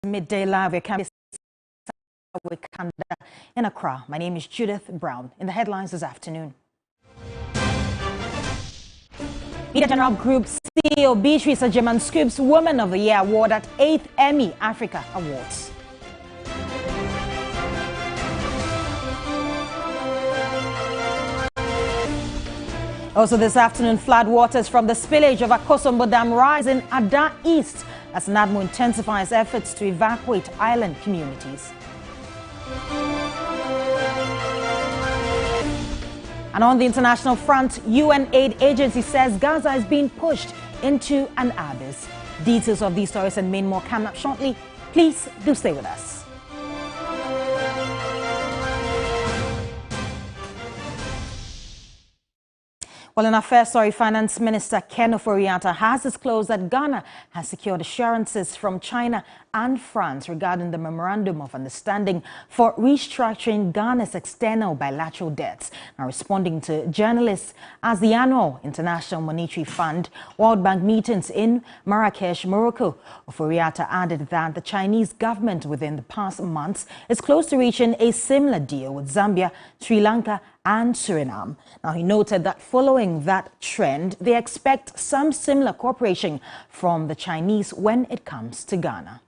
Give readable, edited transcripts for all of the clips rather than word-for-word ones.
Midday Live. We're coming with Kanda in Accra. My name is Judith Brown. In the headlines this afternoon, Media General Group CEO Beatrice Agyeman scoops Woman of the Year award at 8th Emmy Africa Awards. Also this afternoon, flood waters from the spillage of Akosombo Dam rise in Ada East as NADMO intensifies efforts to evacuate island communities. And on the international front, UN aid agency says Gaza is being pushed into an abyss. Details of these stories and many more coming up shortly. Please do stay with us. Well, in our first story, Finance Minister Ken Ofori-Atta has disclosed that Ghana has secured assurances from China and France regarding the Memorandum of Understanding for restructuring Ghana's external bilateral debts. Now, responding to journalists as the annual International Monetary Fund World Bank meetings in Marrakesh, Morocco, Ofori-Atta added that the Chinese government within the past months is close to reaching a similar deal with Zambia, Sri Lanka, and Suriname. Now, he noted that following that trend, they expect some similar cooperation from the Chinese when it comes to Ghana.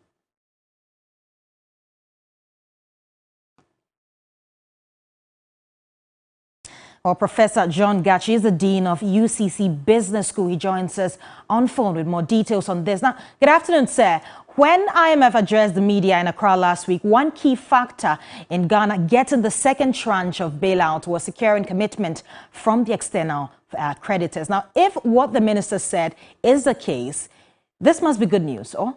Well, Professor John Gachi is the Dean of UCC Business School. He joins us on phone with more details on this. Now, good afternoon, sir. When IMF addressed the media in Accra last week, one key factor in Ghana getting the second tranche of bailout was securing commitment from the external creditors. Now, if what the minister said is the case, this must be good news, or?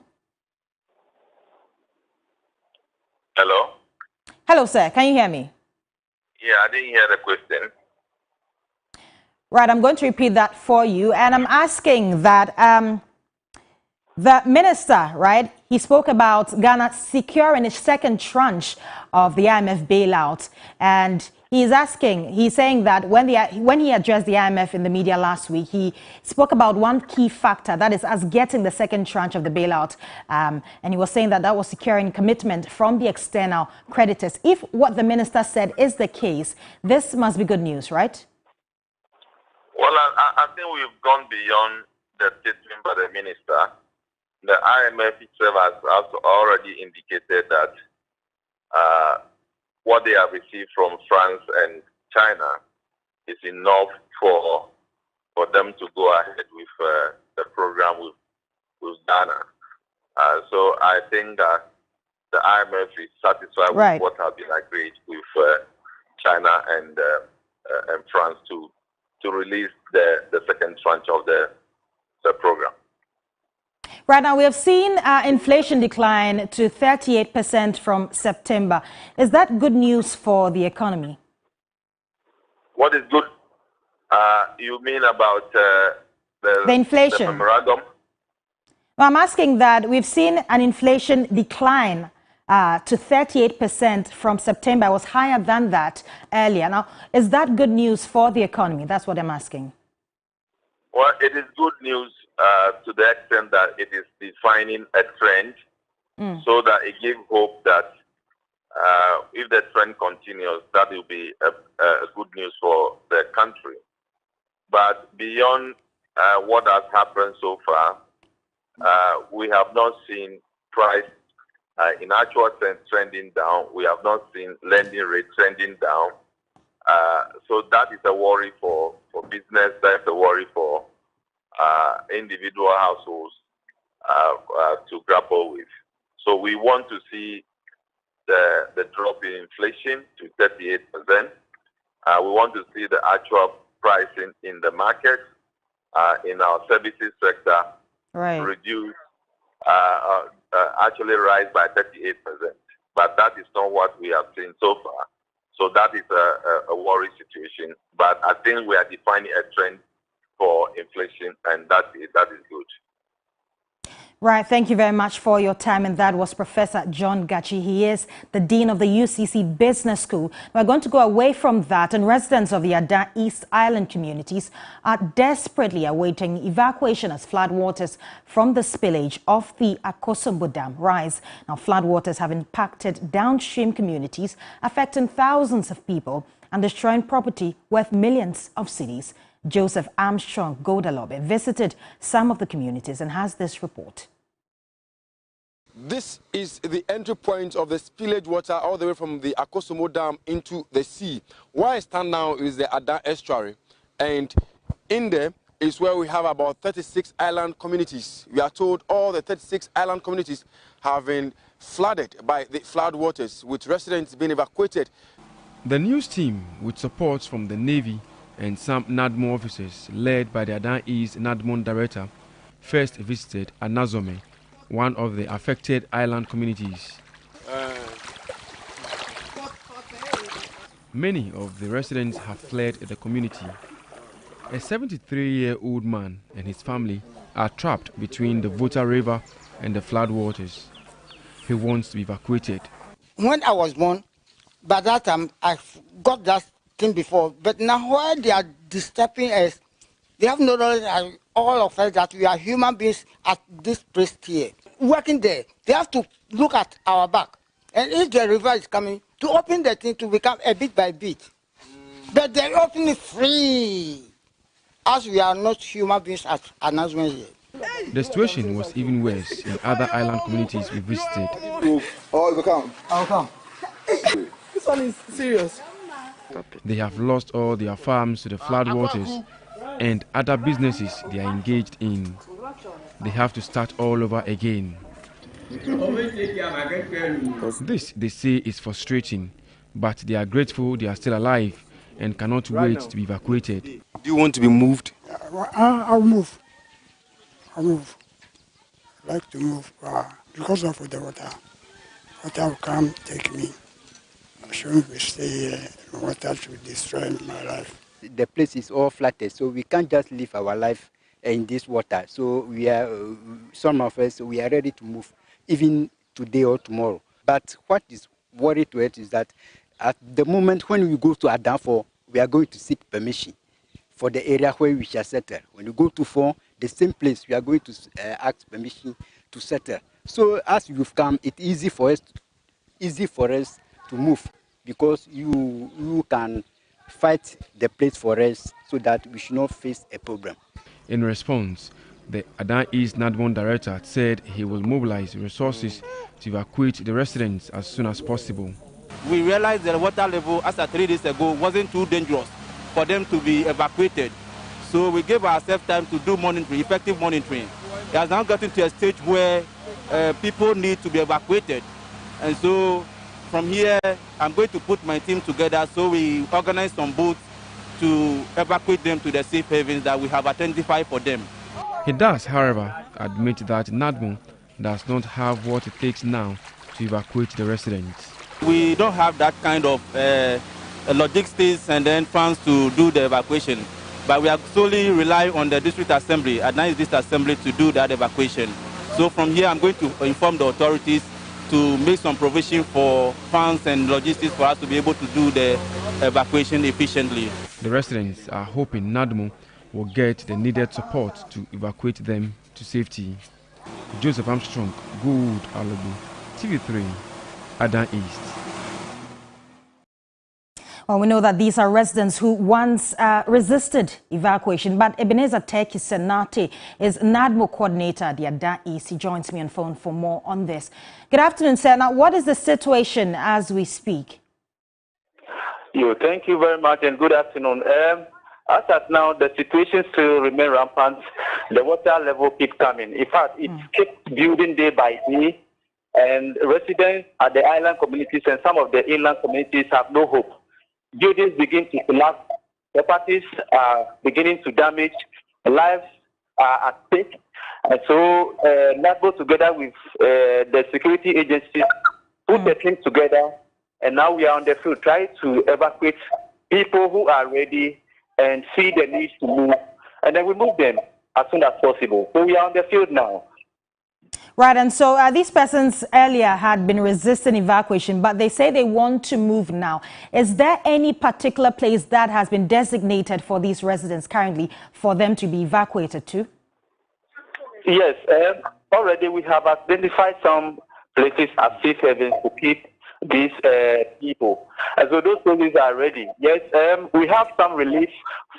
Hello? Hello, sir. Can you hear me? Yeah, I didn't hear the question. Right, I'm going to repeat that for you. And I'm asking that the minister, right, he spoke about Ghana securing its second tranche of the IMF bailout. And he's saying that when he addressed the IMF in the media last week, he spoke about one key factor, that is us getting the second tranche of the bailout. And he was saying that that was securing commitment from the external creditors. If what the minister said is the case, this must be good news, right? Well, I think we've gone beyond the statement by the minister. The IMF itself has already indicated that what they have received from France and China is enough for them to go ahead with the program with Ghana. So I think that the IMF is satisfied with what has been agreed with China and France to release the second tranche of the program. Right now, we have seen inflation decline to 38% from September. Is that good news for the economy? What is good? You mean about the inflation? The memorandum? Well, I'm asking that we've seen an inflation decline to 38% from September. It was higher than that earlier. Now, is that good news for the economy? That's what I'm asking. Well, it is good news to the extent that it is defining a trend so that it gives hope that if the trend continues, that will be a good news for the country. But beyond what has happened so far, we have not seen price in actual sense trending down. We have not seen lending rate trending down. So that is a worry for business. That's a worry for individual households to grapple with. So we want to see the drop in inflation to 38%. We want to see the actual pricing in the market, in our services sector, reduce, actually rise by 38%. But that is not what we have seen so far. So that is a worry situation. But I think we are defining a trend for inflation, and that is good. Right, thank you very much for your time. And that was Professor John Gachi. He is the Dean of the UCC Business School. We're going to go away from that, and residents of the Adan East Island communities are desperately awaiting evacuation as floodwaters from the spillage of the Akosombo Dam rise. Now, floodwaters have impacted downstream communities, affecting thousands of people and destroying property worth millions of cedis. Joseph Armstrong Godalobe visited some of the communities and has this report. This is the entry point of the spillage water all the way from the Akosombo Dam into the sea. Where I stand now is the Adan Estuary, and in there is where we have about 36 island communities. We are told all the 36 island communities have been flooded by the flood waters, with residents being evacuated. The news team, with support from the Navy and some NADMO officers, led by the Adan East NADMO director, first visited Anazome, one of the affected island communities. Many of the residents have fled the community. A 73-year-old man and his family are trapped between the Volta River and the floodwaters. He wants to be evacuated. When I was born, by that time, I got that thing before, but now why they are disturbing us, they have no knowledge, all of us, that we are human beings at this place here. Working there, they have to look at our back. And if the river is coming, to open the thing to become a bit by bit. But they open it free, as we are not human beings at announcement here. The situation was even worse in other island communities we visited. I'll come. This one is serious. They have lost all their farms to the floodwaters and other businesses they are engaged in. They have to start all over again. This, they say, is frustrating, but they are grateful they are still alive and cannot wait to be evacuated. Do you want to be moved? I'll move. I'll move. I like to move because of the water. Water will come take me. I shouldn't stay here. Water should destroy my life. The place is all flooded, so we can't just live our life in this water. So we are, some of us, we are ready to move, even today or tomorrow. But what is worried to it is that at the moment when we go to Adanfo, we are going to seek permission for the area where we shall settle. When we go to Fon, the same place, we are going to ask permission to settle. So as you've come, it's easy for us to move, because you can fight the place for us so that we should not face a problem. In response, the Adan East NADMO director said he will mobilize resources to evacuate the residents as soon as possible. We realized that the water level, as of 3 days ago, wasn't too dangerous for them to be evacuated. So we gave ourselves time to do monitoring, effective monitoring. It has now gotten to a stage where people need to be evacuated. And so from here, I'm going to put my team together so we organize some boats to evacuate them to the safe havens that we have identified for them. He does, however, admit that NADMO does not have what it takes now to evacuate the residents. We don't have that kind of logistics and then funds to do the evacuation, but we are solely relying on the district assembly, Adan East District Assembly, to do that evacuation. So from here, I'm going to inform the authorities to make some provision for funds and logistics for us to be able to do the evacuation efficiently. The residents are hoping NADMO will get the needed support to evacuate them to safety. Joseph Armstrong, Good Alabu, TV3, Adan East. Well, we know that these are residents who once resisted evacuation, but Ebenezer Teki Senate is NADMO coordinator at the Adan East. He joins me on phone for more on this. Good afternoon, sir. Now, what is the situation as we speak? Thank you very much and good afternoon. As at now, the situation still remains rampant. The water level keeps coming. In fact, it keeps building day by day, and residents at the island communities and some of the inland communities have no hope. Buildings begin to collapse, properties are beginning to damage, lives are at stake. And so NADMO, together with the security agencies, put the team together, and now we are on the field trying to evacuate people who are ready and see the need to move, and then we move them as soon as possible. So we are on the field now. Right, and so these persons earlier had been resisting evacuation, but they say they want to move now. Is there any particular place that has been designated for these residents currently for them to be evacuated to? Yes, already we have identified some places as safe havens to keep these people. And so those places are ready. Yes, we have some relief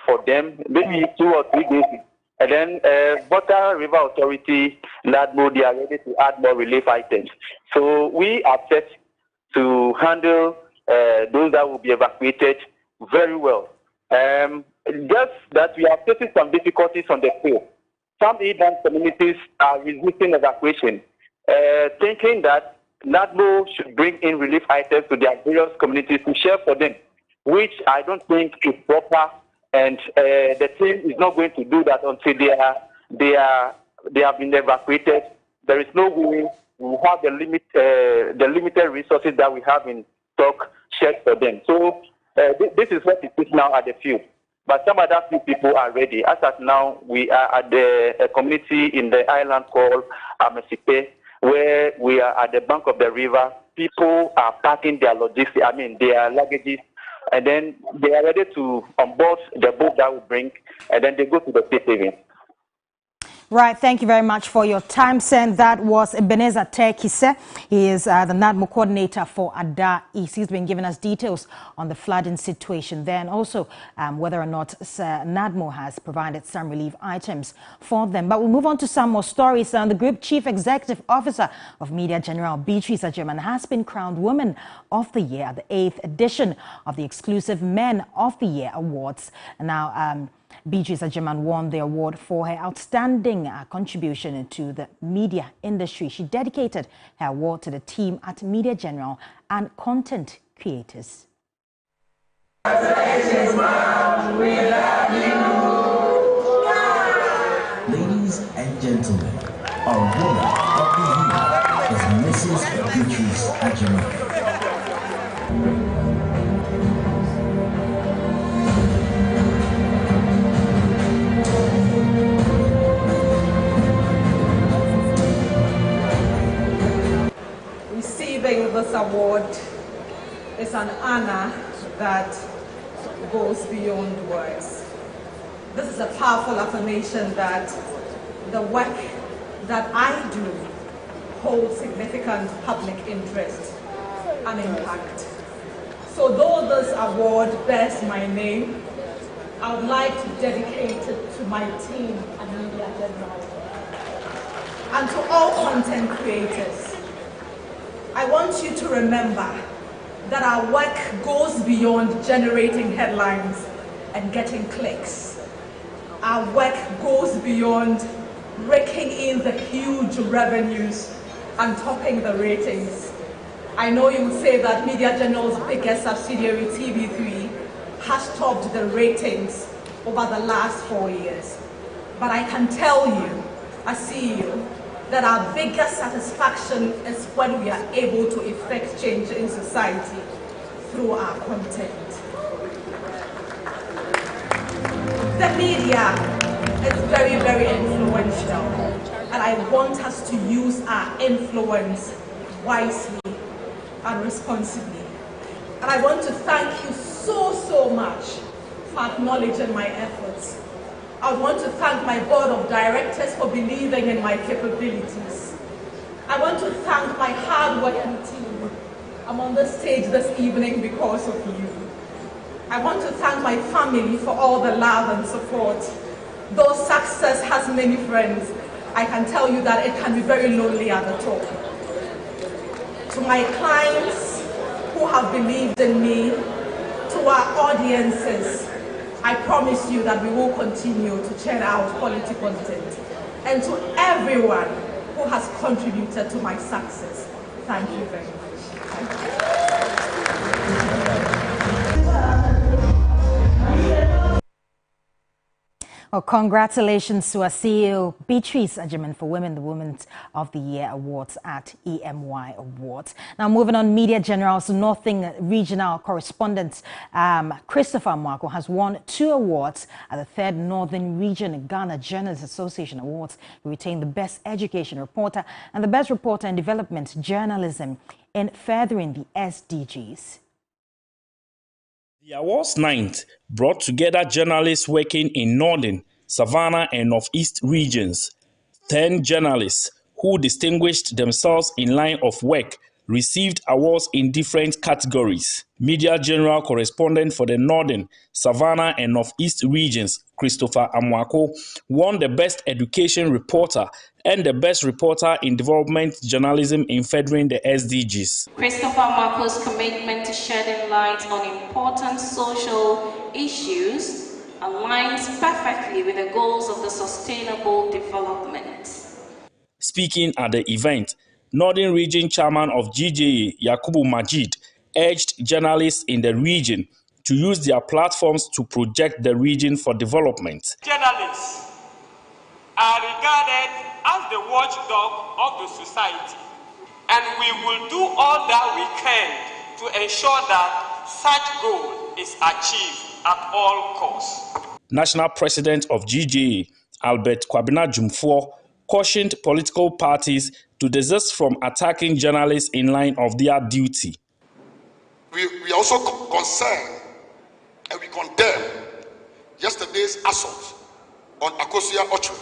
for them, maybe 2 or 3 days. And then Volta River Authority, NADMO, they are ready to add more relief items. So we are set to handle those that will be evacuated very well. Just that we are facing some difficulties on the field. Some inland communities are resisting evacuation, thinking that NADMO should bring in relief items to their various communities to share for them, which I don't think is proper. And the team is not going to do that until they have been evacuated. There is no way we have the limited resources that we have in stock shared for them. So this is what it is now at the field. But some other few people are ready. As of now, we are at the community in the island called Amesipe, where we are at the bank of the river. People are packing their logistics, their luggages, and then they are ready to onboard the boat that will bring, and then they go to the safe haven. Right, thank you very much for your time, Sen. That was Ebenezer Tekise. He is the NADMO coordinator for Ada East. He's been giving us details on the flooding situation there, and also whether or not NADMO has provided some relief items for them. But we'll move on to some more stories. The Group Chief Executive Officer of Media General, Beatrice Agyeman, has been crowned Woman of the Year at the 8th edition of the exclusive Men of the Year Awards. Now, Beatrice Agyeman won the award for her outstanding contribution to the media industry. She dedicated her award to the team at Media General and content creators. Ladies and gentlemen, our woman of the year is Mrs. Beatrice Agyeman. Receiving this award is an honor that goes beyond words. This is a powerful affirmation that the work that I do holds significant public interest and impact. So though this award bears my name, I would like to dedicate it to my team at Media General and to all content creators. I want you to remember that our work goes beyond generating headlines and getting clicks. Our work goes beyond raking in the huge revenues and topping the ratings. I know you will say that Media General's biggest subsidiary, TV3, has topped the ratings over the last 4 years. But I can tell you, as CEO, that our biggest satisfaction is when we are able to effect change in society through our content. The media is very, very influential, and I want us to use our influence wisely and responsibly. And I want to thank you so much for acknowledging my efforts. I want to thank my board of directors for believing in my capabilities. I want to thank my hard-working team. I'm on the stage this evening because of you. I want to thank my family for all the love and support. Though success has many friends, I can tell you that it can be very lonely at the top. To my clients who have believed in me, to our audiences, I promise you that we will continue to churn out quality content. And to everyone who has contributed to my success, thank you very much. Thank you. Well, congratulations to our CEO, Beatrice Agyemang, for winning the Women's of the Year Awards at EMY Awards. Now, moving on, Media General's Northern Regional Correspondent, Christopher Amoako, has won 2 awards at the 3rd Northern Region Ghana Journalists Association Awards. He retained the Best Education Reporter and the Best Reporter in Development Journalism in furthering the SDGs. The awards 9th brought together journalists working in Northern, Savannah and Northeast regions. 10 journalists who distinguished themselves in line of work received awards in different categories. Media General Correspondent for the Northern, Savannah and Northeast regions, Christopher Amoako, won the Best Education Reporter and the Best Reporter in Development Journalism in furthering the SDGs. Christopher Amoako's commitment to shedding light on important social issues aligns perfectly with the goals of the Sustainable Development. Speaking at the event, Northern Region Chairman of GJA, Yakubu Majid, urged journalists in the region to use their platforms to project the region for development. Journalists are regarded as the watchdog of the society, and we will do all that we can to ensure that such goal is achieved at all costs. National President of GJA, Albert Kwabena Jumfour, cautioned political parties to desist from attacking journalists in line of their duty. We also concerned and we condemn yesterday's assault on Akosia Ochre,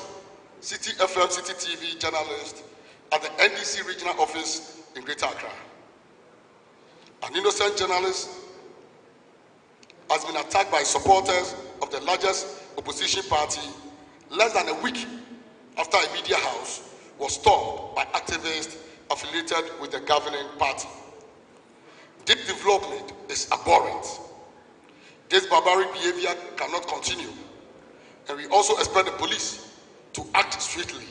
City FM, City TV journalist at the NDC regional office in Greater Accra. An innocent journalist has been attacked by supporters of the largest opposition party less than a week after a media house was stormed by activists affiliated with the governing party. This development is abhorrent. This barbaric behavior cannot continue, and we also expect the police to act swiftly.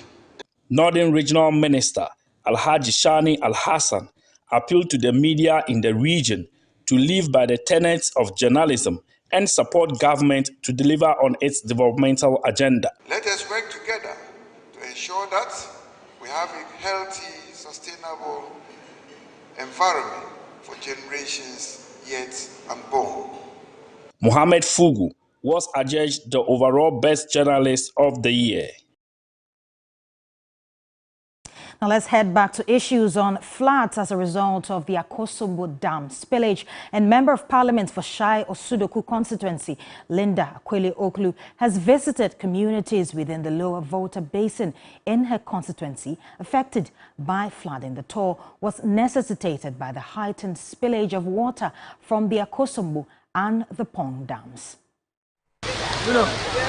Northern Regional Minister Alhaji Shani Al-Hassan appealed to the media in the region to live by the tenets of journalism and support government to deliver on its developmental agenda. Let us work together to ensure that we have a healthy, sustainable environment for generations yet unborn. Mohamed Fugu was adjudged the overall Best Journalist of the Year. Now let's head back to issues on floods as a result of the Akosombo Dam spillage. And Member of Parliament for Shai Osudoku constituency, Linda Akwele Oklu, has visited communities within the Lower Volta Basin in her constituency affected by flooding. The tour was necessitated by the heightened spillage of water from the Akosombo and the Pong dams.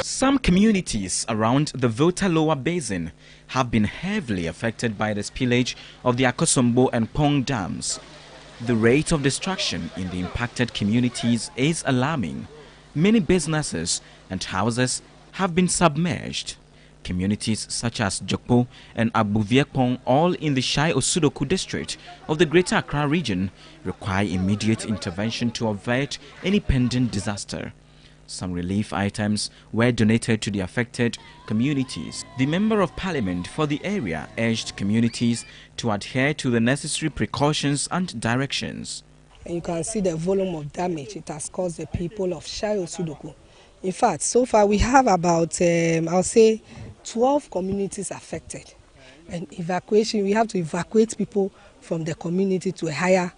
Some communities around the Volta Lower Basin have been heavily affected by the spillage of the Akosombo and Pong dams. The rate of destruction in the impacted communities is alarming. Many businesses and houses have been submerged. Communities such as Jokpo and Abuviekpong, all in the Shai Osudoku district of the Greater Accra region, require immediate intervention to avert any pending disaster. Some relief items were donated to the affected communities. The Member of Parliament for the area urged communities to adhere to the necessary precautions and directions. And you can see the volume of damage it has caused the people of Shai Osudoku. In fact, so far we have about, I'll say, 12 communities affected. And evacuation, we have to evacuate people from the community to a higher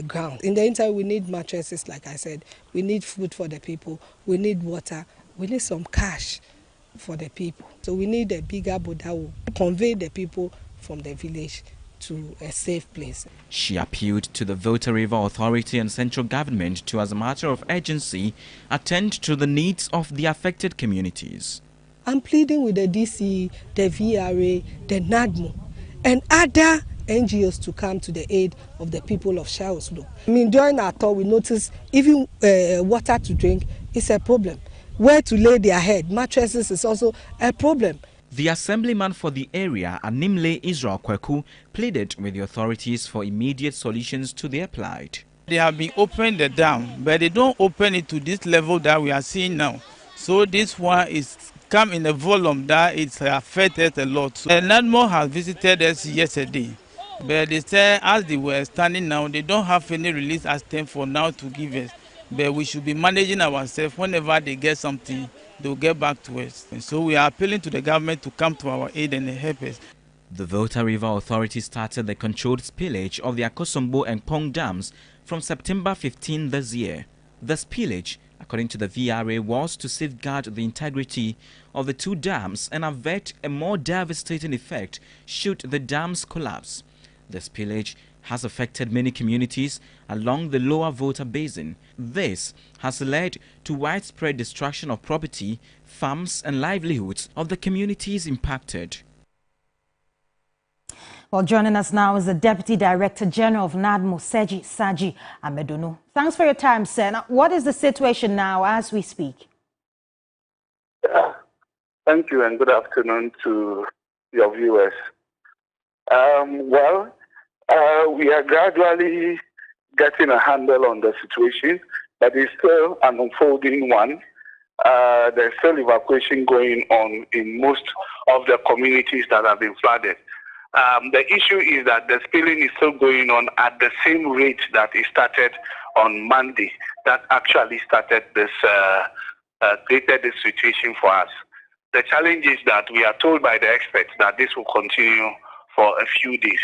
ground. In the interim, we need mattresses, like I said. We need food for the people. We need water. We need some cash for the people. So we need a bigger boat that will convey the people from the village to a safe place. She appealed to the Volta River Authority and central government to, as a matter of urgency, attend to the needs of the affected communities. I'm pleading with the DC, the VRA, the NADMO, and other NGOs to come to the aid of the people of Shai Osudoku. I mean, during our tour, we noticed even water to drink is a problem. Where to lay their head, mattresses is also a problem. The assemblyman for the area, Animle Israel Kweku, pleaded with the authorities for immediate solutions to their plight. They have been opening the dam, but they don't open it to this level that we are seeing now. So this one is come in a volume that it's affected a lot. And NADMO has visited us yesterday, but they said as they were standing now, they don't have any release item for now to give us. But we should be managing ourselves. Whenever they get something, they'll get back to us. And so we are appealing to the government to come to our aid and help us. The Volta River Authority started the controlled spillage of the Akosombo and Pong dams from September 15 this year. The spillage, according to the VRA, was to safeguard the integrity of the two dams and avert a more devastating effect should the dams collapse. The spillage has affected many communities along the lower Volta basin. This has led to widespread destruction of property, farms and livelihoods of the communities impacted. Well, joining us now is the Deputy Director General of NADMO, Seji Saji Amedonu. Thanks for your time, sir. Now, what is the situation now as we speak? Thank you and good afternoon to your viewers. We are gradually getting a handle on the situation, but it's still an unfolding one. There's still evacuation going on in most of the communities that have been flooded. The issue is that the spilling is still going on at the same rate that it started on Monday. That actually started this, created this situation for us. The challenge is that we are told by the experts that this will continue for a few days.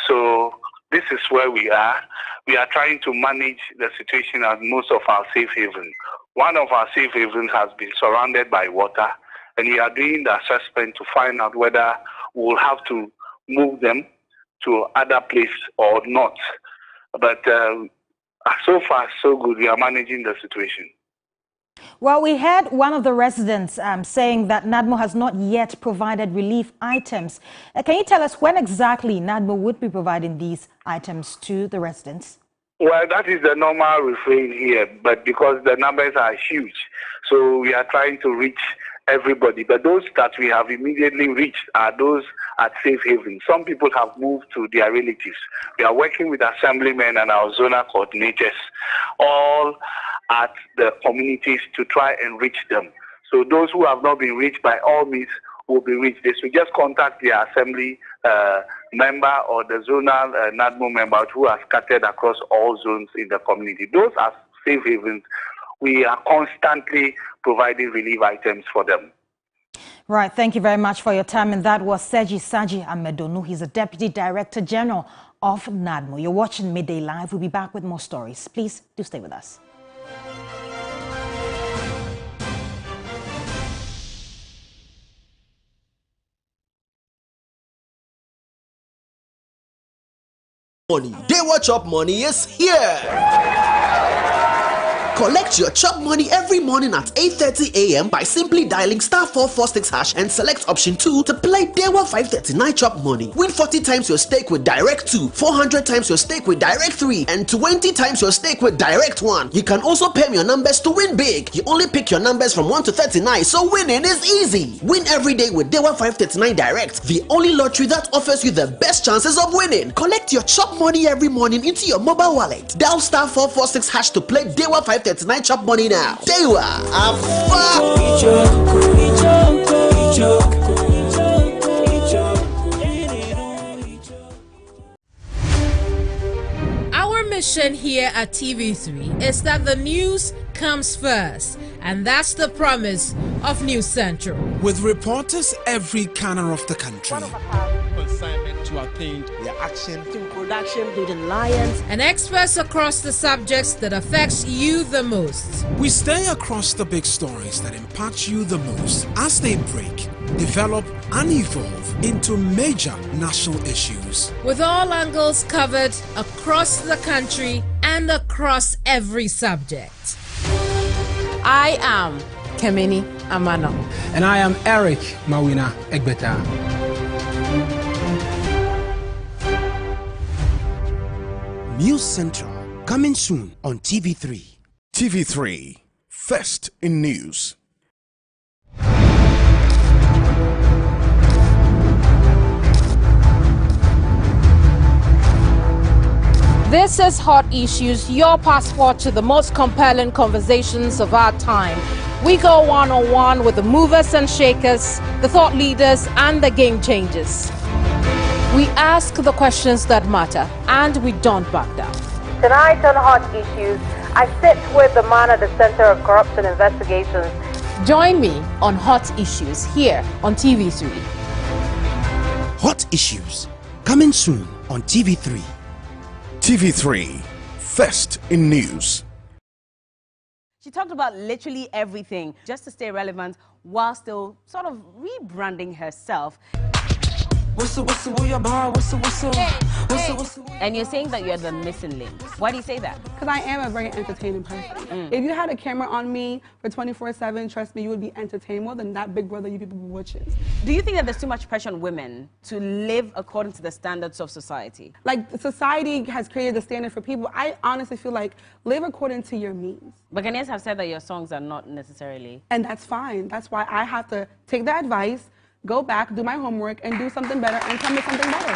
So this is where we are. We are trying to manage the situation at most of our safe havens. One of our safe havens has been surrounded by water, and we are doing the assessment to find out whether we will have to move them to other place or not. But so far, so good. We are managing the situation. Well, we heard one of the residents saying that NADMO has not yet provided relief items. Can you tell us when exactly NADMO would be providing these items to the residents? Well, that is the normal refrain here, but because the numbers are huge, so we are trying to reach everybody. But those that we have immediately reached are those at safe haven. Some people have moved to their relatives. We are working with assemblymen and our zonal coordinators, all at the communities to try and reach them. So those who have not been reached, by all means, will be reached. They should just contact their assembly member or the zonal NADMO member who are scattered across all zones in the community. Those are safe havens. We are constantly providing relief items for them. Right. Thank you very much for your time. And that was Seji Saji Amedonu. He's a Deputy Director General of NADMO. You're watching Midday Live. We'll be back with more stories. Please do stay with us. Dewa Chop Money is here. Collect your Chop Money every morning at 8:30 a.m. by simply dialing *446# and select option 2 to play Dewa 539 Chop Money. Win 40 times your stake with Direct 2, 400 times your stake with Direct 3, and 20 times your stake with Direct 1. You can also pay your numbers to win big. You only pick your numbers from 1 to 39, so winning is easy. Win every day with Dewa 539 Direct, the only lottery that offers you the best chances of winning. Collect your Chop Money every morning into your mobile wallet. Dial *446# to play Dewa 539 Chop Money now. Dewa, Our mission here at TV3 is that the news comes first, and that's the promise of News Central. With reporters every corner of the country. Consignment to attend their action to production to the lions and experts across the subjects that affects you the most. We stay across the big stories that impact you the most as they break, develop and evolve into major national issues. With all angles covered across the country and across every subject. I am Kemini Amano. And I am Eric Mawina Egbeta. News Central, coming soon on TV3. TV3, first in news. This is Hot Issues, your passport to the most compelling conversations of our time. We go one-on-one with the movers and shakers, the thought leaders, and the game changers. We ask the questions that matter, and we don't back down. Tonight on Hot Issues, I sit with the man at the Center of Corruption Investigations. Join me on Hot Issues here on TV3. Hot Issues, coming soon on TV3. TV3, first in news. She talked about literally everything just to stay relevant while still sort of rebranding herself. And you're saying that you're the missing link. Why do you say that? Because I am a very entertaining person. If you had a camera on me for 24/7, trust me, you would be entertained more than that Big Brother you people watching. Do you think that there's too much pressure on women to live according to the standards of society? Like, society has created the standard for people. I honestly feel like live according to your means. But Ghanaians have said that your songs are not necessarily. And that's fine. That's why I have to take that advice, go back, do my homework, and do something better and come with something better.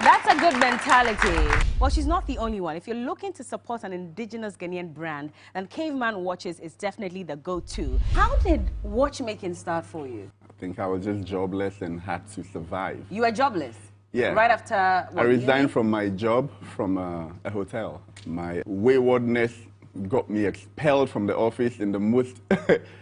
That's a good mentality. Well, she's not the only one. If you're looking to support an indigenous Ghanaian brand, then Caveman Watches is definitely the go-to. How did watchmaking start for you? I think I was just jobless and had to survive. You were jobless? Yeah. Right after what, I resigned from my job from a hotel. My waywardness got me expelled from the office in the most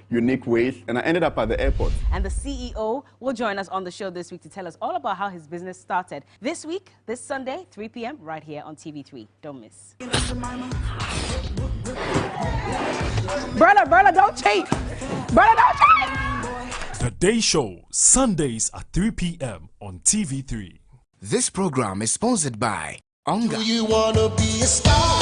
unique ways, and I ended up at the airport. And the CEO will join us on the show this week to tell us all about how his business started. This week, this Sunday, 3 p.m. right here on TV3. Don't miss. Brother, don't cheat. Brother, don't cheat. The Day Show, Sundays at 3 p.m. on TV3. This program is sponsored by Onga. Do you want to be a star?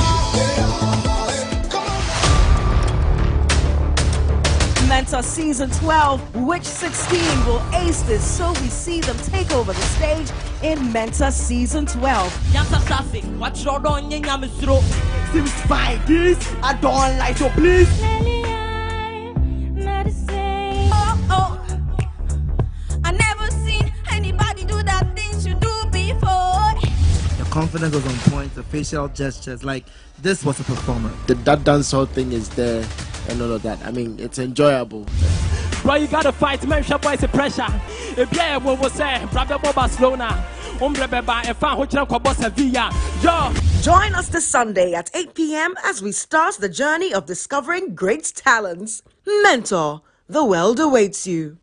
Mentor Season 12, which 16 will ace this, so we see them take over the stage in Mentor Season 12. What's your on Seems fine, this I don't like, so please. I never seen anybody do that thing you do before. The confidence was on point, the facial gestures, like this was a performer. That dancehall thing is there and all of that. I mean, it's enjoyable. Bro, you gotta fight, man, shop boys pressure. If yeah, what was saying, brother Barcelona. Join us this Sunday at 8 p.m. as we start the journey of discovering great talents. Mentor, the world awaits you.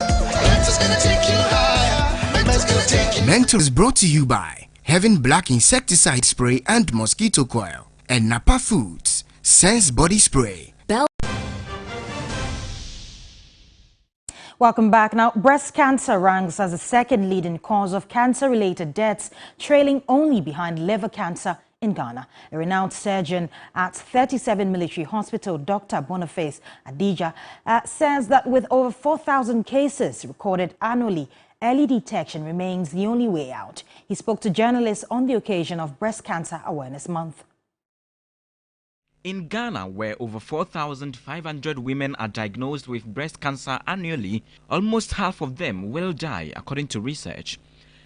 Mentor is brought to you by Heaven Black Insecticide Spray and Mosquito Coil and Napa Foods Sense Body Spray. Welcome back. Now, breast cancer ranks as the second leading cause of cancer-related deaths, trailing only behind liver cancer in Ghana. A renowned surgeon at 37 Military Hospital, Dr. Boniface Adija, says that with over 4,000 cases recorded annually, early detection remains the only way out. He spoke to journalists on the occasion of Breast Cancer Awareness Month. In Ghana, where over 4,500 women are diagnosed with breast cancer annually, almost half of them will die, according to research.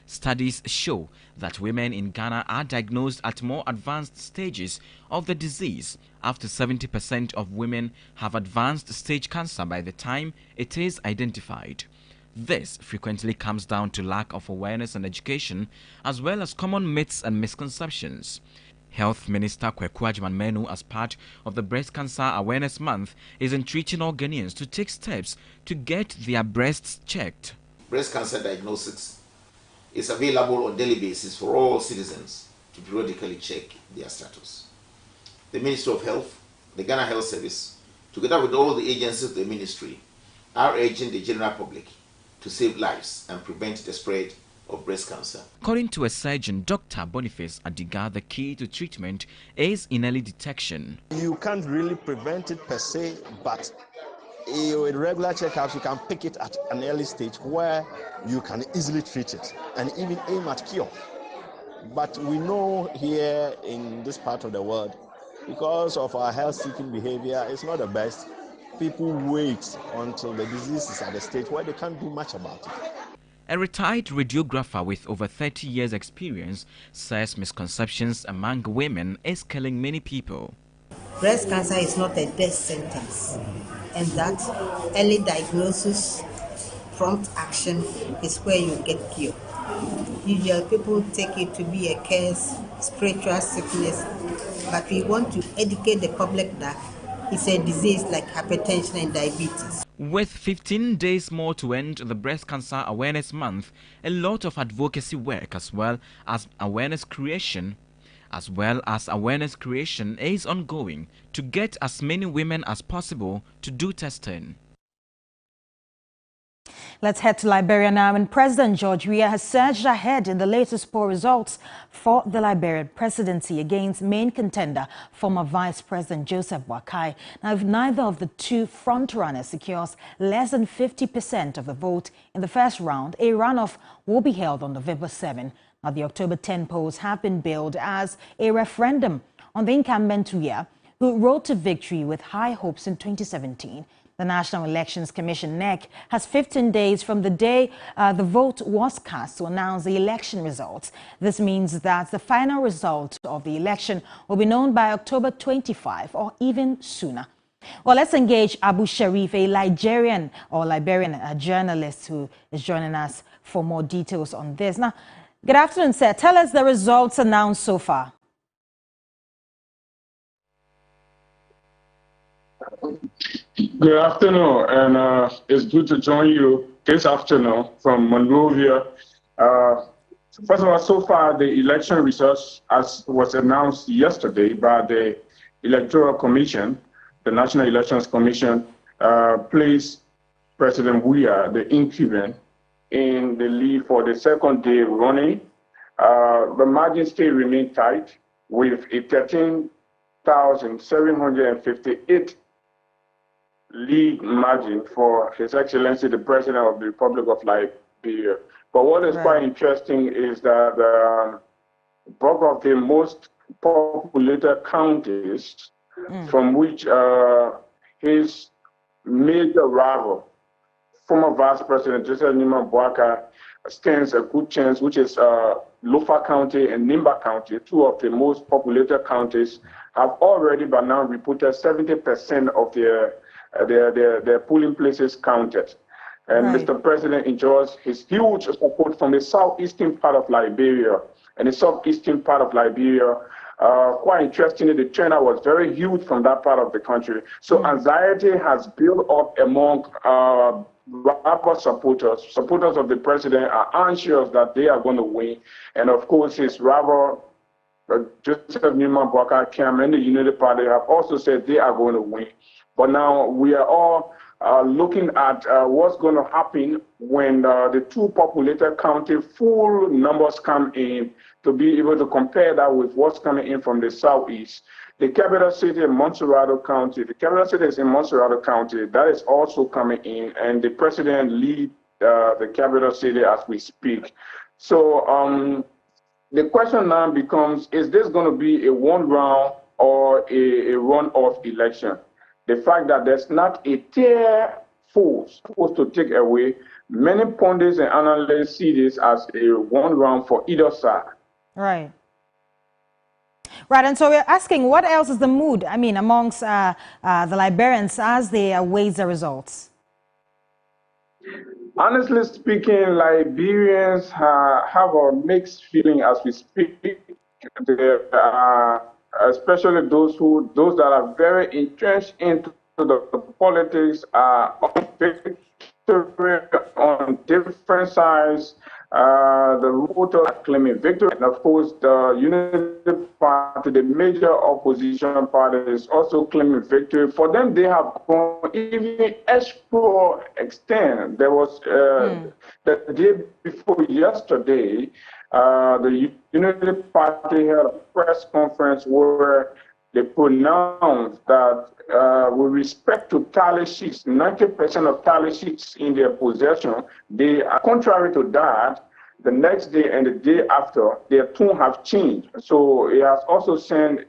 Studies show that women in Ghana are diagnosed at more advanced stages of the disease. After 70% of women have advanced stage cancer by the time it is identified. This frequently comes down to lack of awareness and education, as well as common myths and misconceptions. Health Minister Kweku Agyeman-Manu, as part of the Breast Cancer Awareness Month, is entreating all Ghanaians to take steps to get their breasts checked. Breast cancer diagnosis is available on a daily basis for all citizens to periodically check their status. The Ministry of Health, the Ghana Health Service, together with all the agencies of the ministry, are urging the general public to save lives and prevent the spread of breast cancer. According to a surgeon, Dr. Boniface Adiga, the key to treatment is in early detection. You can't really prevent it per se, but with regular checkups, you can pick it at an early stage where you can easily treat it and even aim at cure. But we know here in this part of the world, because of our health-seeking behavior, it's not the best. People wait until the disease is at a stage where they can't do much about it. A retired radiographer with over 30 years experience says misconceptions among women is killing many people. Breast cancer is not a death sentence, and that early diagnosis, prompt action is where you get cured. Usually people take it to be a curse, spiritual sickness, but we want to educate the public that it's a disease like hypertension and diabetes. With 15 days more to end the Breast Cancer Awareness Month, a lot of advocacy work as well as awareness creation is ongoing to get as many women as possible to do testing. Let's head to Liberia now, and President George Weah has surged ahead in the latest poll results for the Liberian presidency against main contender, former Vice President Joseph Boakai. Now, if neither of the two frontrunners secures less than 50% of the vote in the first round, a runoff will be held on November 7. Now, the October 10 polls have been billed as a referendum on the incumbent Weah, who rode to victory with high hopes in 2017. The National Elections Commission, NEC, has 15 days from the day the vote was cast to announce the election results. This means that the final result of the election will be known by October 25 or even sooner. Well, let's engage Abu Sharif, a Liberian journalist who is joining us for more details on this. Now, good afternoon, sir. Tell us the results announced so far. Good afternoon, and it's good to join you this afternoon from Monrovia. First of all, so far the election results, as was announced yesterday by the Electoral Commission, the National Elections Commission, placed President Weah, the incumbent, in the lead for the second day running. The margin still remained tight with a 13,758 lead margin for His Excellency the President of the Republic of Liberia. But what is quite interesting is that both of the most populated counties from which his major rival, former Vice President Joseph Nima Boakai, stands a good chance, which is Lofa County and Nimba County, two of the most populated counties, have already by now reported 70% of their polling places counted. And Mr. President enjoys his huge support from the southeastern part of Liberia. And the southeastern part of Liberia, quite interestingly, the turnout was very huge from that part of the country. So anxiety has built up among rapper supporters of the president are anxious that they are going to win. And of course, his rival, Joseph Nima Boakai Kam and the Unity Party have also said they are going to win. But now we are all looking at what's going to happen when the two populated county full numbers come in, to be able to compare that with what's coming in from the southeast. The capital city in Montserrado County, the capital city is in Montserrado County, that is also coming in, and the president leads the capital city as we speak. So the question now becomes, is this going to be a one round or a runoff election? The fact that there's not a tier force to take away, many pundits and analysts see this as a one round for either side. Right. Right, and so we're asking, what else is the mood, amongst the Liberians as they await the results? Honestly speaking, Liberians have a mixed feeling as we speak. Especially those that are very entrenched into the politics are on different sides. The voters are claiming victory, and of course the Unity Party, the major opposition party, is also claiming victory. For them, they have gone even extra extent. There was the day before yesterday, the Unity Party held a press conference where they pronounced that with respect to tally sheets, 90% of tally sheets in their possession, they are contrary to that. The next day and the day after, their tune have changed. So it has also sent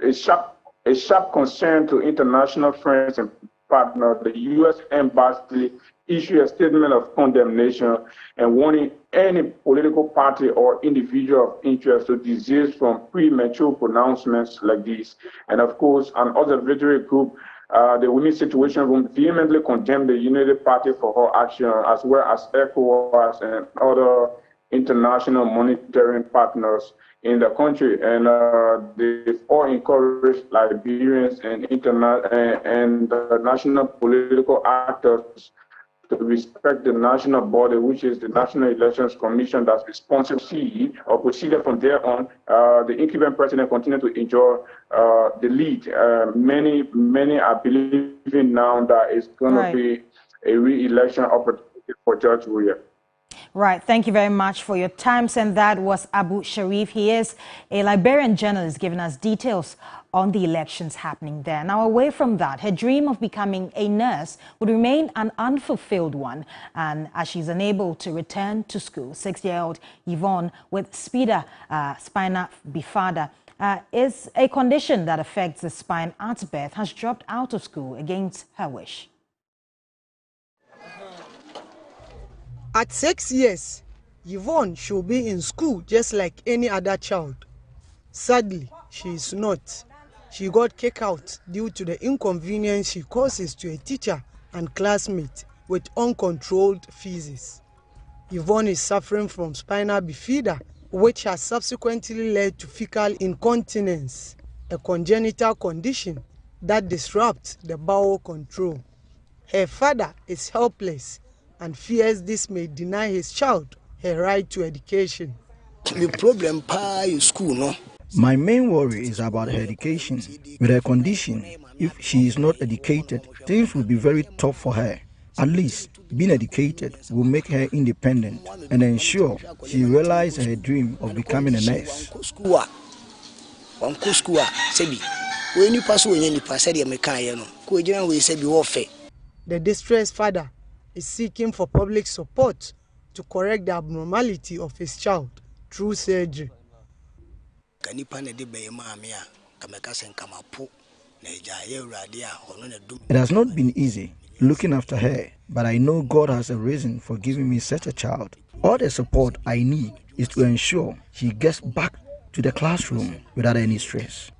a sharp concern to international friends and partners, the U.S. Embassy issue a statement of condemnation and warning any political party or individual of interest to desist from premature pronouncements like these. And of course, an observatory group, the Women's Situation Room, vehemently condemned the United Party for her action, as well as ECOWAS and other international monitoring partners in the country. And they've all encouraged Liberians and the national political actors to respect the national body, which is the National Elections Commission, that's responsible or proceeded from there on. The incumbent president continued to enjoy the lead. Many are believing now that it's going to be a re-election opportunity for George Weah. Right. Thank you very much for your time. And that was Abu Sharif. He is a Liberian journalist giving us details on the elections happening there. Now, away from that, her dream of becoming a nurse would remain an unfulfilled one. And as she's unable to return to school, 6-year-old Yvonne with spina bifida is a condition that affects the spine at birth, has dropped out of school against her wish. At 6 years, Yvonne should be in school just like any other child. Sadly, she is not. She got kicked out due to the inconvenience she causes to a teacher and classmate with uncontrolled feces. Yvonne is suffering from spina bifida, which has subsequently led to fecal incontinence, a congenital condition that disrupts the bowel control. Her father is helpless and fears this may deny his child her right to education. The problem in school, no? My main worry is about her education. With her condition, if she is not educated, things will be very tough for her. At least, being educated will make her independent and ensure she realizes her dream of becoming a nurse. The distressed father is seeking for public support to correct the abnormality of his child through surgery. It has not been easy looking after her, but I know God has a reason for giving me such a child. All the support I need is to ensure she gets back to the classroom without any stress.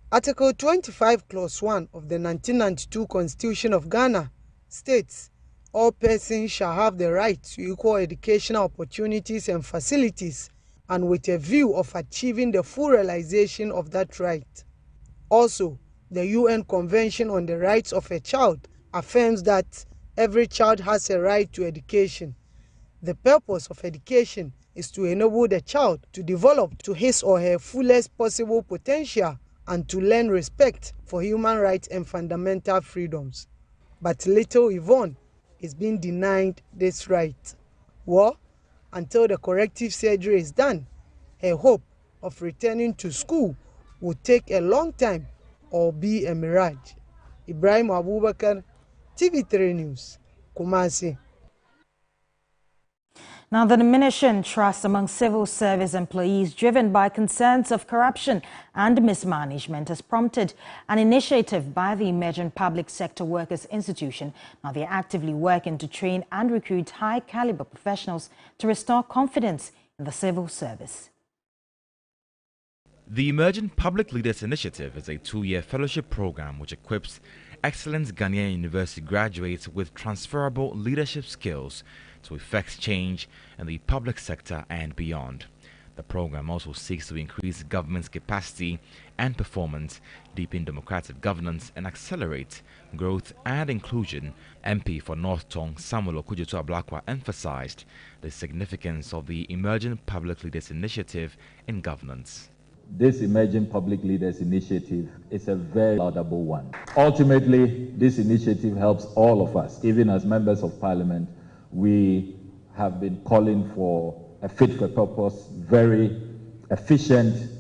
Article 25, Clause 1 of the 1992 Constitution of Ghana states, all persons shall have the right to equal educational opportunities and facilities, and with a view of achieving the full realization of that right. Also, the UN Convention on the Rights of a Child affirms that every child has a right to education. The purpose of education is to enable the child to develop to his or her fullest possible potential and to learn respect for human rights and fundamental freedoms. But little Yvonne is being denied this right. Well, until the corrective surgery is done, her hope of returning to school will take a long time or be a mirage. Ibrahim Abubakar, TV3 News, Kumasi. Now, the diminishing trust among civil service employees driven by concerns of corruption and mismanagement has prompted an initiative by the Emerging Public Sector Workers Institution. Now, they are actively working to train and recruit high-caliber professionals to restore confidence in the civil service. The Emerging Public Leaders Initiative is a 2-year fellowship program which equips excellent Ghanaian University graduates with transferable leadership skills to effect change in the public sector and beyond. The program also seeks to increase government's capacity and performance, deepen democratic governance, and accelerate growth and inclusion. MP for North Tong Samuel Okudzeto Ablakwa emphasized the significance of the Emerging Public Leaders Initiative in governance. This Emerging Public Leaders Initiative is a very laudable one. Ultimately, this initiative helps all of us. Even as members of parliament, we have been calling for a fit-for-purpose, very efficient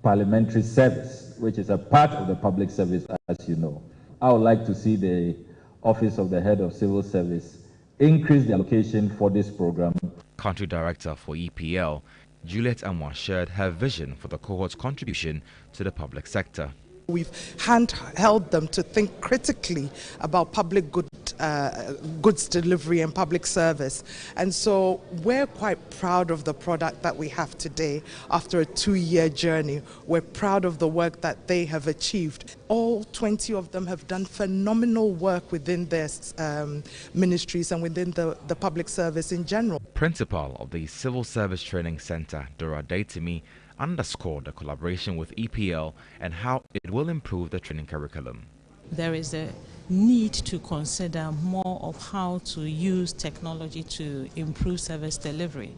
parliamentary service, which is a part of the public service, as you know. I would like to see the Office of the Head of Civil Service increase the allocation for this program. Country Director for EPL, Juliet Amwa, shared her vision for the cohort's contribution to the public sector. We've handheld them to think critically about public goods delivery and public service. And so we're quite proud of the product that we have today after a 2-year journey. We're proud of the work that they have achieved. All 20 of them have done phenomenal work within their ministries and within the public service in general. Principal of the Civil Service Training Center, Dora Daitimi, underscored the collaboration with EPL and how it will improve the training curriculum. There is a need to consider more of how to use technology to improve service delivery.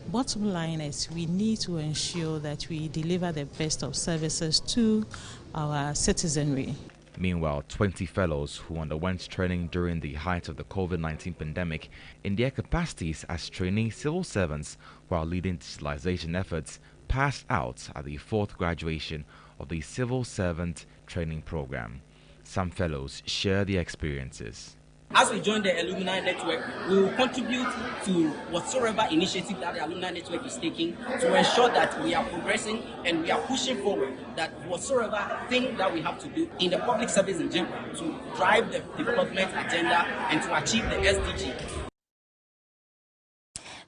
Bottom line is we need to ensure that we deliver the best of services to our citizenry. Meanwhile, 20 fellows who underwent training during the height of the COVID-19 pandemic in their capacities as trainee civil servants while leading digitalization efforts passed out at the 4th graduation of the Civil Servant Training Program. Some fellows share their experiences. As we join the Alumni Network, we will contribute to whatsoever initiative that the Alumni Network is taking to ensure that we are progressing and we are pushing forward, that whatsoever thing that we have to do in the public service in general to drive the development agenda and to achieve the SDG.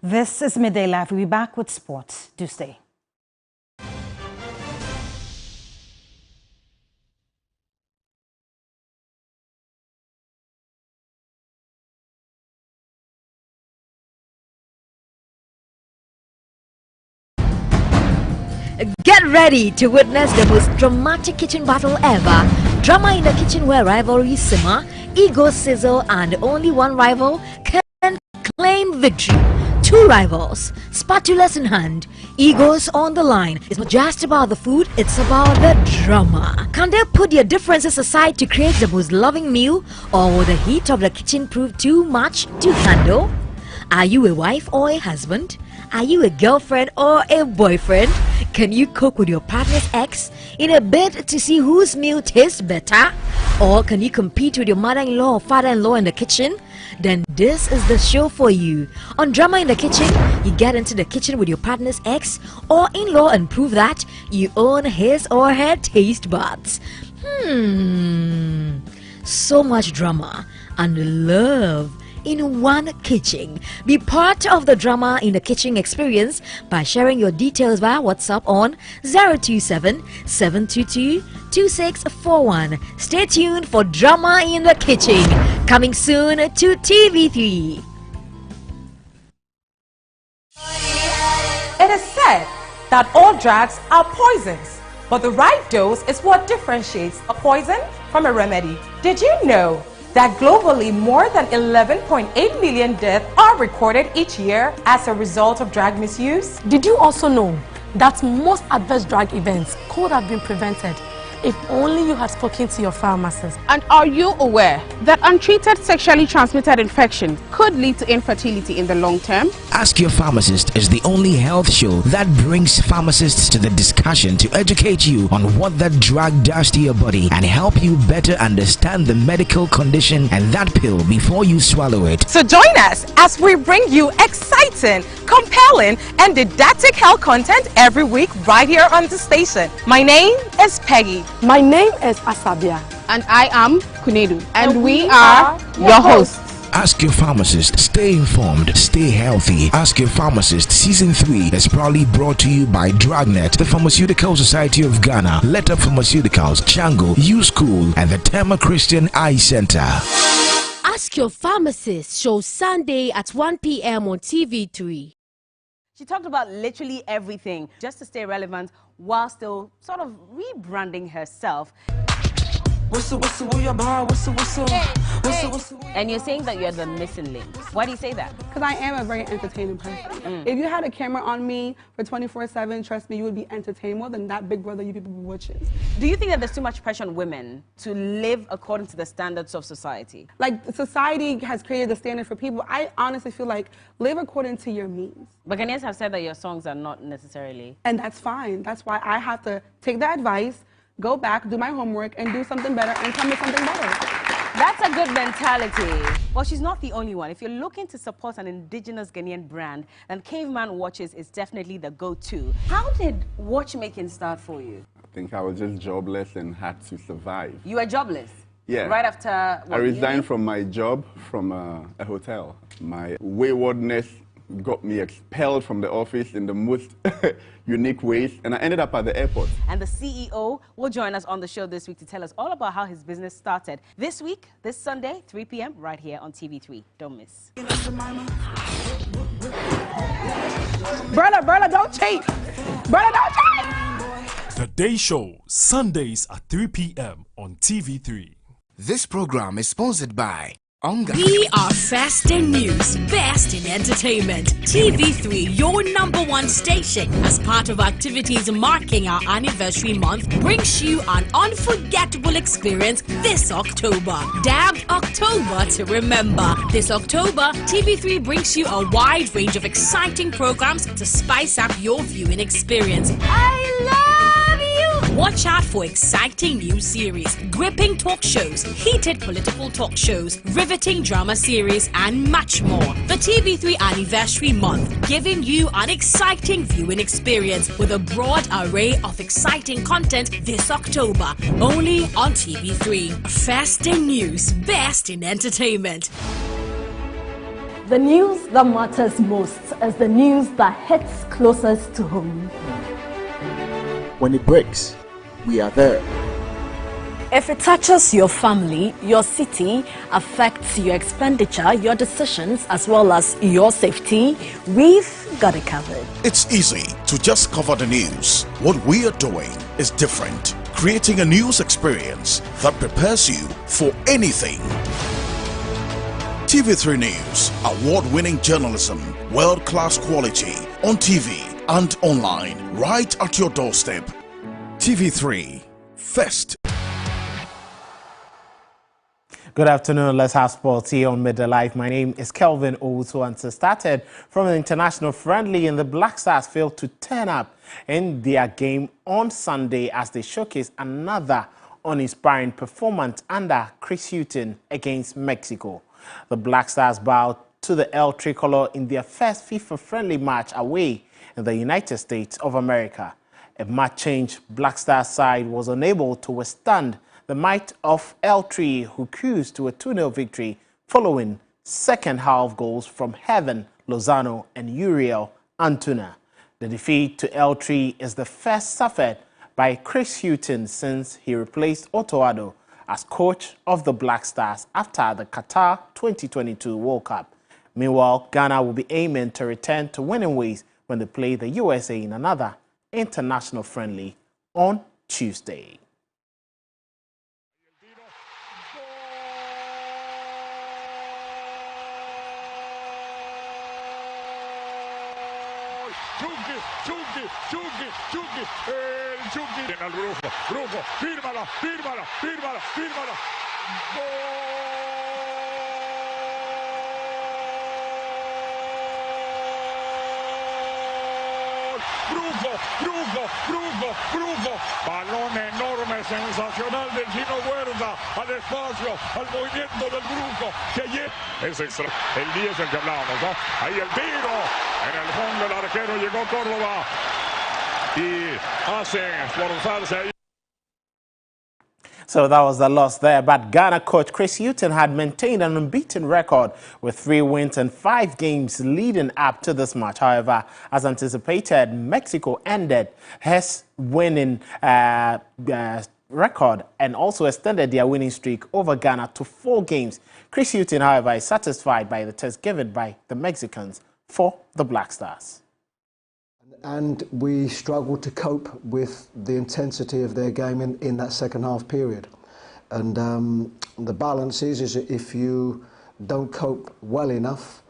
This is Midday Live. We'll be back with sports. Do stay. Get ready to witness the most dramatic kitchen battle ever. Drama in the kitchen where rivalries simmer, ego sizzle, and only one rival can claim victory. 2 rivals, spatulas in hand, egos on the line. It's not just about the food, it's about the drama. Can they put their differences aside to create the most loving meal, or will the heat of the kitchen prove too much to handle? Are you a wife or a husband? Are you a girlfriend or a boyfriend? Can you cook with your partner's ex in a bid to see whose meal tastes better? Or can you compete with your mother-in-law or father-in-law in the kitchen? Then this is the show for you. On Drama in the Kitchen, you get into the kitchen with your partner's ex or in-law and prove that you own his or her taste buds. So much drama and love in one kitchen. Be part of the Drama in the Kitchen experience by sharing your details via WhatsApp on 027 722 2641. Stay tuned for Drama in the Kitchen, coming soon to TV3. It is said that all drugs are poisons, but the right dose is what differentiates a poison from a remedy. Did you know that globally more than 11.8 million deaths are recorded each year as a result of drug misuse? Did you also know that most adverse drug events could have been prevented if only you had spoken to your pharmacist? And are you aware that untreated sexually transmitted infection could lead to infertility in the long term? Ask Your Pharmacist is the only health show that brings pharmacists to the discussion to educate you on what that drug does to your body and help you better understand the medical condition and that pill before you swallow it. So join us as we bring you exciting, compelling, and didactic health content every week right here on the station. My name is Peggy. My name is Asabia. And I am Kunedu. And we are your hosts. Ask Your Pharmacist. Stay informed. Stay healthy. Ask Your Pharmacist Season 3 is proudly brought to you by Dragnet, the Pharmaceutical Society of Ghana, Let Up Pharmaceuticals, Chango, U-School, and the Tema Christian Eye Center. Ask Your Pharmacist shows Sunday at 1 p.m. on TV3. She talked about literally everything just to stay relevant while still sort of rebranding herself. And you're saying that you're the missing link. Why do you say that? Because I am a very entertaining person. If you had a camera on me for 24/7, trust me, you would be entertained more than that Big Brother you people watches. Do you think that there's too much pressure on women to live according to the standards of society? Like, society has created the standard for people. I honestly feel like live according to your means. But Ghanaians have said that your songs are not necessarily. And that's fine. That's why I have to take the advice, go back, do my homework, and do something better and come with something better. That's a good mentality. Well, she's not the only one. If you're looking to support an indigenous Ghanaian brand, then Caveman Watches is definitely the go-to. How did watchmaking start for you? think I was just jobless and had to survive. You were jobless? Yeah. Right after what, I resigned from my job from a hotel. My waywardness got me expelled from the office in the most unique ways, and I ended up at the airport. And the CEO will join us on the show this week to tell us all about how his business started. This week, this Sunday, 3 p.m. right here on TV3. Don't miss. Brother, don't cheat. Brother, don't cheat. The Day Show, Sundays at 3 p.m. on TV3. This program is sponsored by Onga. We are Fast in News, best in entertainment. TV3, your #1 station, as part of activities marking our anniversary month, brings you an unforgettable experience this October. Dubbed October to Remember. This October, TV3 brings you a wide range of exciting programs to spice up your viewing experience. I love you! Watch out for exciting new series, gripping talk shows, heated political talk shows, riveting drama series, and much more. The TV3 Anniversary Month, giving you an exciting viewing experience with a broad array of exciting content this October, only on TV3. Fast in News, best in entertainment. The news that matters most is the news that hits closest to home. When it breaks, we are there. If it touches your family, your city, affects your expenditure, your decisions, as well as your safety, we've got it covered. It's easy to just cover the news. What we are doing is different, creating a news experience that prepares you for anything. TV3 News, award-winning journalism, world-class quality, on TV and online, right at your doorstep. TV3, first. Good afternoon. Let's have sports here on Midday Live. My name is Kelvin Owusu, and it started from an international friendly, and the Black Stars failed to turn up in their game on Sunday as they showcased another uninspiring performance under Chris Hughton against Mexico. The Black Stars bowed to the El Tricolor in their first FIFA-friendly match away in the United States of America. A match-change Black Stars side was unable to withstand the might of El Tri, who cruised to a 2-0 victory following second-half goals from Heaven Lozano and Uriel Antuna. The defeat to El Tri is the first suffered by Chris Hughton since he replaced Otto Addo as coach of the Black Stars after the Qatar 2022 World Cup. Meanwhile, Ghana will be aiming to return to winning ways when they play the USA in another international friendly on Tuesday. Chucky en el Brujo, fírmala. Brujo, balón enorme, sensacional del Chino Huerta, al espacio, al movimiento del Brujo, que es extra, el 10 el que hablábamos, ¿no? Ahí el tiro, en el fondo el arquero llegó Córdoba y hacen esforzarse ahí. So that was the loss there, but Ghana coach Chris Hughton had maintained an unbeaten record with 3 wins and 5 games leading up to this match. However, as anticipated, Mexico ended his winning record and also extended their winning streak over Ghana to 4 games. Chris Hughton, however, is satisfied by the test given by the Mexicans for the Black Stars. And we struggled to cope with the intensity of their game in that second half period. And the balance is if you don't cope well enough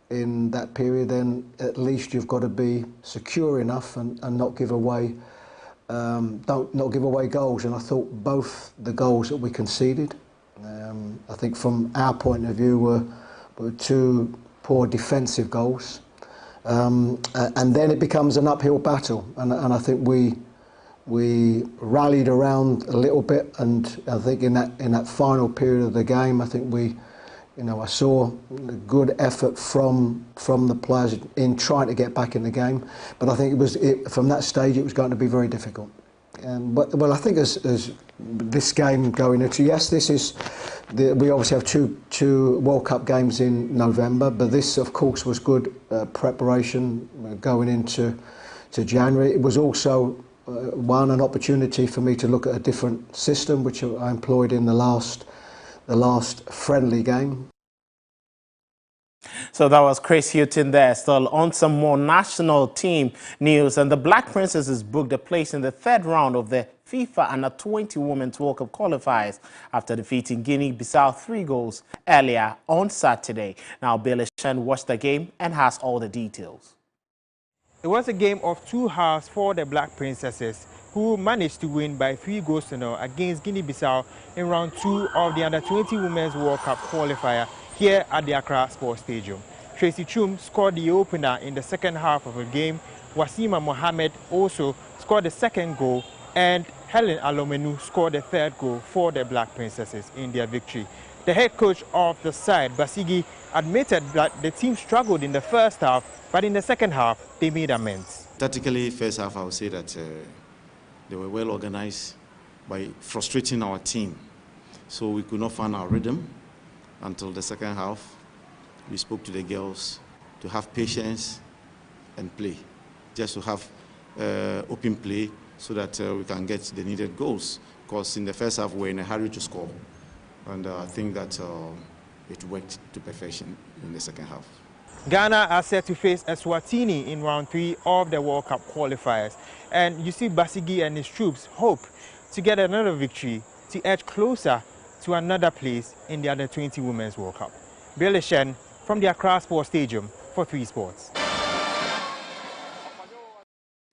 in that period, then at least you've got to be secure enough and not give away not give away goals. And I thought both the goals that we conceded, I think from our point of view, were 2 poor defensive goals. And then it becomes an uphill battle, and I think we rallied around a little bit, and I think in that final period of the game, I think I saw a good effort from the players in trying to get back in the game, but I think from that stage it was going to be very difficult. Well, I think as this game going into, yes, this is, we obviously have two World Cup games in November, but this, of course, was good preparation going into January. It was also an opportunity for me to look at a different system, which I employed in the last friendly game. So that was Chris Hutton there. Still on some more national team news, and the Black Princesses booked a place in the third round of the FIFA Under-20 Women's World Cup qualifiers after defeating Guinea-Bissau 3 goals earlier on Saturday. Now, Billy Shen watched the game and has all the details. It was a game of 2 halves for the Black Princesses, who managed to win by 3 goals to 0 against Guinea-Bissau in round 2 of the Under-20 Women's World Cup qualifier here at the Accra Sports Stadium. Tracy Chum scored the opener in the second half of the game. Wasima Mohammed also scored the second goal, and Helen Alomenu scored the third goal for the Black Princesses in their victory. The head coach of the side, Basigi, admitted that the team struggled in the first half, but in the second half, they made amends. Tactically, first half, I would say that they were well organized by frustrating our team. So we could not find our rhythm until the second half. We spoke to the girls to have patience and play, just to have open play so that we can get the needed goals. Because in the first half, we were in a hurry to score. And I think that it worked to perfection in the second half. Ghana are set to face Eswatini in round 3 of the World Cup qualifiers. And you see Basigi and his troops hope to get another victory to edge closer to another place in the Under-20 Women's World Cup. Billy Shen from the Accra Sports Stadium for 3 Sports.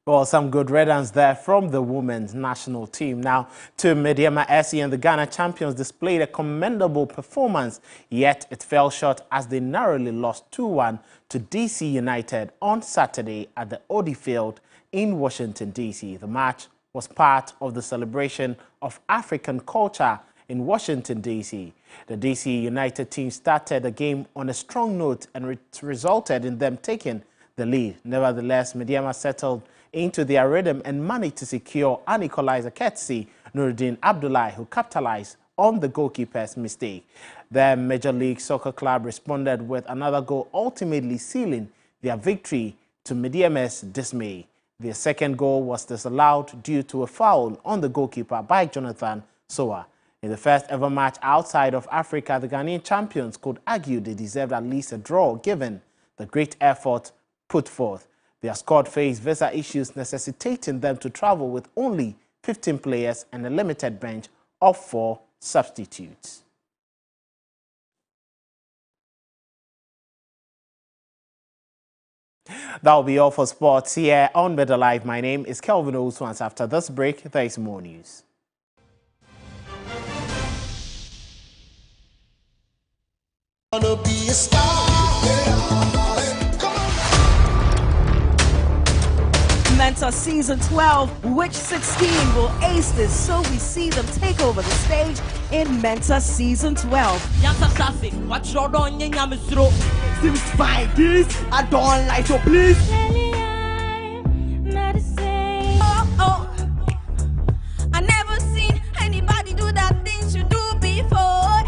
Well, some good riddance there from the women's national team. Now, to Mediama SC, and the Ghana champions displayed a commendable performance, yet it fell short as they narrowly lost 2-1 to DC United on Saturday at the Audi Field in Washington, D.C. The match was part of the celebration of African culture in Washington, D.C. The DC United team started the game on a strong note, and it resulted in them taking the lead. Nevertheless, Mediama settled into their rhythm and managed to secure an equalizer courtesy Nuruddin Abdullahi, who capitalized on the goalkeeper's mistake. The Major League Soccer club responded with another goal, ultimately sealing their victory to Mediama's dismay. Their second goal was disallowed due to a foul on the goalkeeper by Jonathan Soa. In the first ever match outside of Africa, the Ghanaian champions could argue they deserved at least a draw given the great effort put forth. Their squad faced visa issues necessitating them to travel with only 15 players and a limited bench of 4 substitutes. That will be all for sports here on Better Life. My name is Kelvin Oswans. After this break, there is more news. Be a star. Mentor Season 12, which 16 will ace this, so we see them take over the stage in Mentor Season 12. What's your on your seems fine, this I don't like so please. Oh, I never seen anybody do that things you do before.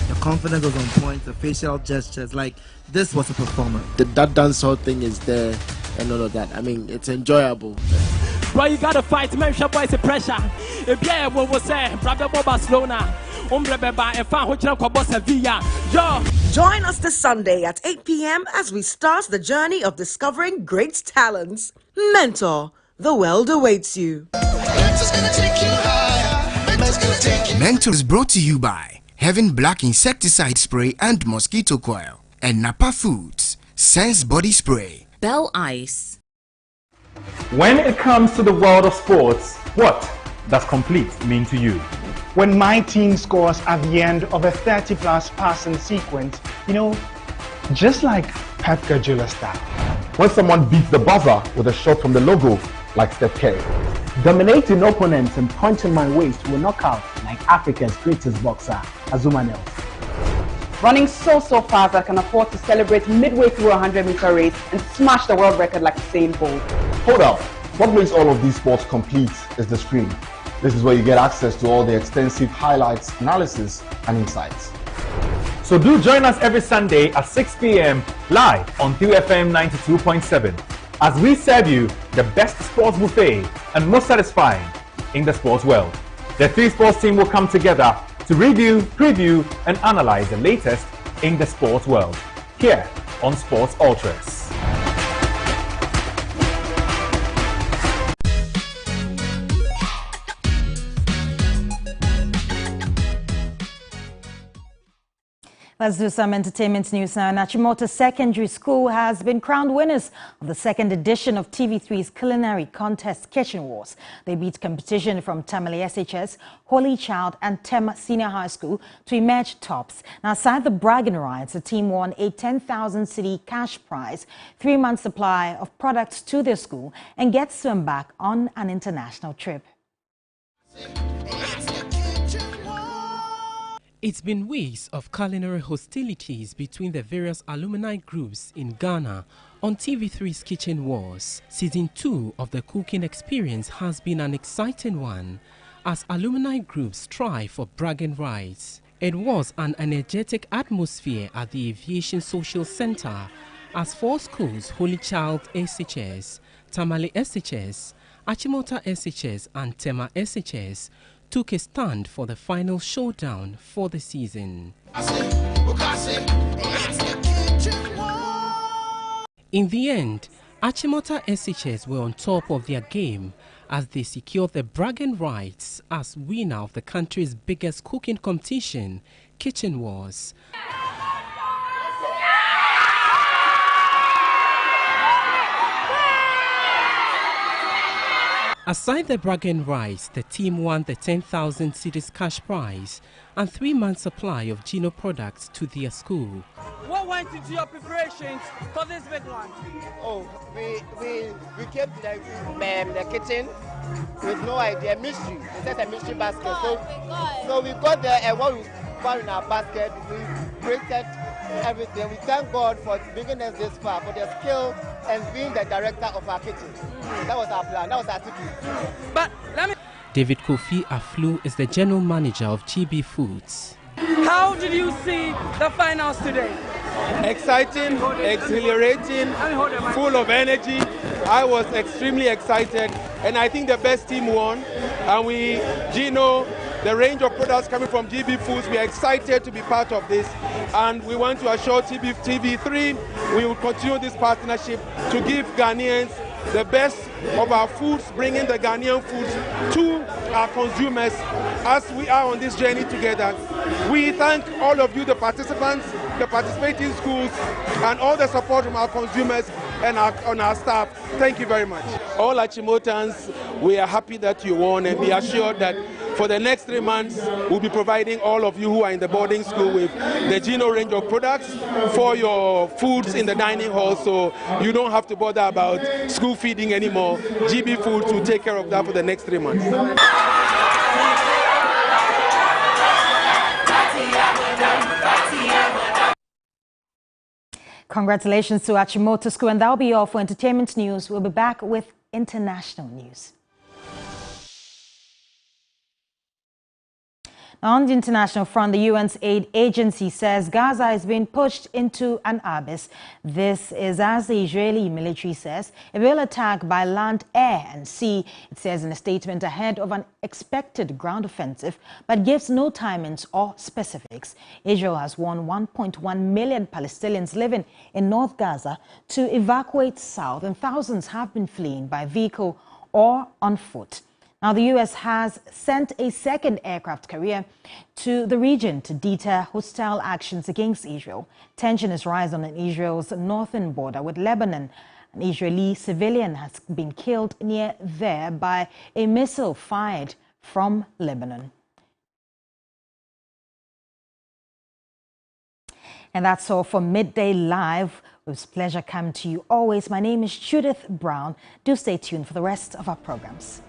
The confidence was on point, the facial gestures, like this was a performance. That dancehall thing is there. And all of that. I mean, it's enjoyable. Bro, you gotta fight, man. Your boys the pressure. If yeah, what was said, brother Barcelona. Join us this Sunday at 8 p.m. as we start the journey of discovering great talents. Mentor, the world awaits you. Mentor is brought to you by Heaven Black Insecticide Spray and Mosquito Coil, and Napa Foods Sense Body Spray. Bell Ice. When it comes to the world of sports, what does complete mean to you? When my team scores at the end of a 30-plus passing sequence, you know, just like Pep Guardiola style. When someone beats the buzzer with a shot from the logo, like Steph Curry. Dominating opponents and punching my waist to a knockout like Africa's greatest boxer, Azuma Nelson. Running so fast I can afford to celebrate midway through a 100-meter race and smash the world record like Usain Bolt. Hold up, What makes all of these sports complete is the screen. This is where you get access to all the extensive highlights, analysis, and insights. So do join us every Sunday at 6 p.m. live on 3FM 92.7 as we serve you the best sports buffet and most satisfying in the sports world. The 3 Sports team will come together to review, preview, and analyze the latest in the sports world here on Sports Ultras. Let's do some entertainment news now. Achimota Secondary School has been crowned winners of the second edition of TV3's culinary contest Kitchen Wars. They beat competition from Tamale SHS, Holy Child and Tema Senior High School to emerge tops. Now, aside the bragging rights, the team won a 10,000 cedi cash prize, 3-month supply of products to their school, and gets to embark on an international trip. It's been weeks of culinary hostilities between the various alumni groups in Ghana on TV3's Kitchen Wars. Season 2 of the cooking experience has been an exciting one as alumni groups strive for bragging rights. It was an energetic atmosphere at the Aviation Social Center as 4 schools, Holy Child SHS, Tamale SHS, Achimota SHS and Tema SHS, took a stand for the final showdown for the season. In the end, Achimota SHS were on top of their game as they secured the bragging rights as winner of the country's biggest cooking competition, Kitchen Wars. Aside the bragging rights, the team won the 10,000 cedis cash prize and 3-month supply of Gino products to their school. What went into your preparations for this big one? Oh, we came to the kitchen with no idea, mystery. It's just a mystery basket. So we got there and what we found in our basket, we created everything. We thank God for bringing us this far, for their skill and being the director of our kitchen. That was our plan, that was our ticket. But let me... David Kofi Aflu is the general manager of GB Foods. How did you see the finals today? Exciting, exhilarating, full of energy. I was extremely excited and I think the best team won. And Gino, the range of products coming from GB Foods, we are excited to be part of this. And we want to assure TV3 we will continue this partnership to give Ghanaians the best of our foods, bringing the Ghanaian foods to our consumers as we are on this journey together. We thank all of you, the participants, the participating schools, and all the support from our consumers and our staff. Thank you very much. All Achimotans, we are happy that you won, and be assured that for the next 3 months, we'll be providing all of you who are in the boarding school with the Gino range of products for your foods in the dining hall, so you don't have to bother about school feeding anymore. GB Foods will take care of that for the next 3 months. Congratulations to Achimota School, and that'll be all for entertainment news. We'll be back with international news. On the international front, the UN's aid agency says Gaza is being pushed into an abyss. This is as the Israeli military says it will attack by land, air and sea. It says in a statement ahead of an expected ground offensive, but gives no timings or specifics. Israel has warned 1.1 million Palestinians living in North Gaza to evacuate south, and thousands have been fleeing by vehicle or on foot. Now, the U.S. has sent a second aircraft carrier to the region to deter hostile actions against Israel. Tension is rising on Israel's northern border with Lebanon. An Israeli civilian has been killed near there by a missile fired from Lebanon. And that's all for Midday Live. It was a pleasure coming to you always. My name is Judith Brown. Do stay tuned for the rest of our programs.